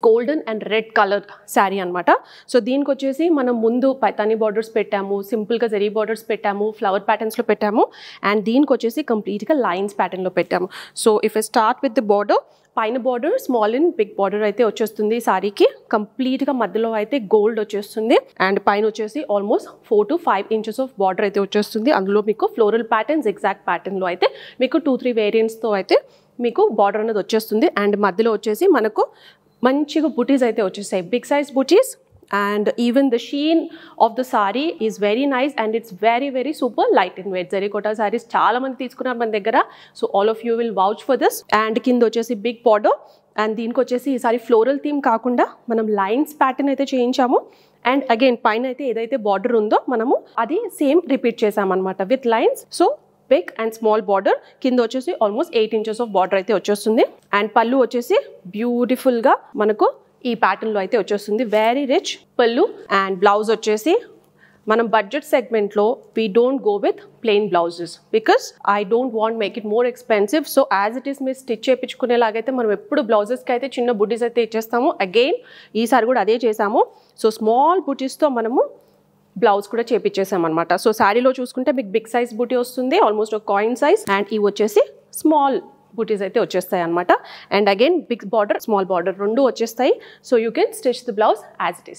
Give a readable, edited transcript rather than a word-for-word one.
Golden and red colour sari అనమాట. So దీనికి వచ్చేసి మనం ముందు పైతానీ బార్డర్స్ పెట్టాము, సింపుల్గా జరీ బార్డర్స్ పెట్టాము, ఫ్లవర్ ప్యాటర్న్స్లో పెట్టాము, అండ్ దీనికి వచ్చేసి కంప్లీట్గా లైన్స్ ప్యాటర్న్లో పెట్టాము. So if I start with the border, పైన border small and big border అయితే వచ్చేస్తుంది సారీకి. కంప్లీట్గా మధ్యలో అయితే గోల్డ్ వచ్చేస్తుంది అండ్ పైన వచ్చేసి almost 4 to 5 inches of border అయితే వచ్చేస్తుంది. అందులో మీకు ఫ్లోరల్ ప్యాటర్న్స్, ఎగ్జాక్ట్ ప్యాటర్న్లో అయితే మీకు 2-3 వేరియంట్స్తో అయితే మీకు బార్డర్ అనేది వచ్చేస్తుంది. అండ్ మధ్యలో వచ్చేసి మనకు మంచిగా బుటీస్ అయితే వచ్చేస్తాయి, big size buttis. And even the sheen of the saree is very nice and it's very super light in weight. Zarikota sarees chaala mandi తీసుకున్నారు మన దగ్గర. So all of you will vouch for this. And కింద వచ్చేసి big border and దీనికి వచ్చేసి ఈసారి floral theme కాకుండా మనం లైన్స్ ప్యాటర్న్ అయితే చేయించాము. అండ్ అగైన్ పైన అయితే ఏదైతే బార్డర్ ఉందో మనము అది సేమ్ రిపీట్ చేసామన్నమాట with lines. So big and small border, కింద వచ్చేసి ఆల్మోస్ట్ 8 inches ఆఫ్ బార్డర్ అయితే వచ్చేస్తుంది. అండ్ పళ్ళు వచ్చేసి బ్యూటిఫుల్గా మనకు ఈ ప్యాటర్న్లో అయితే వచ్చేస్తుంది, వెరీ రిచ్ పళ్ళు. అండ్ బ్లౌజ్ వచ్చేసి మనం బడ్జెట్ సెగ్మెంట్లో we don't go with plain blouses because I don't want make it more expensive. So as it is మీరు స్టిచ్ చేయించుకునేలాగైతే మనం ఎప్పుడు బ్లౌజెస్కి అయితే చిన్న బుటీస్ అయితే ఇచ్చేస్తాము. అగైన్ ఈసారి కూడా అదే చేసాము. సో స్మాల్ బుటీస్తో మనము బ్లౌజ్ కూడా చేపించేసామన్నమాట. సో శారీలో చూసుకుంటే మీకు బిగ్ సైజ్ బుటీ వస్తుంది, ఆల్మోస్ట్ ఒక కాయిన్ సైజ్. అండ్ ఇవి వచ్చేసి స్మాల్ బుటీస్ అయితే వచ్చేస్తాయి అనమాట. And again big border, small border రెండు వచ్చేస్తాయి. So you can stitch the blouse as it is.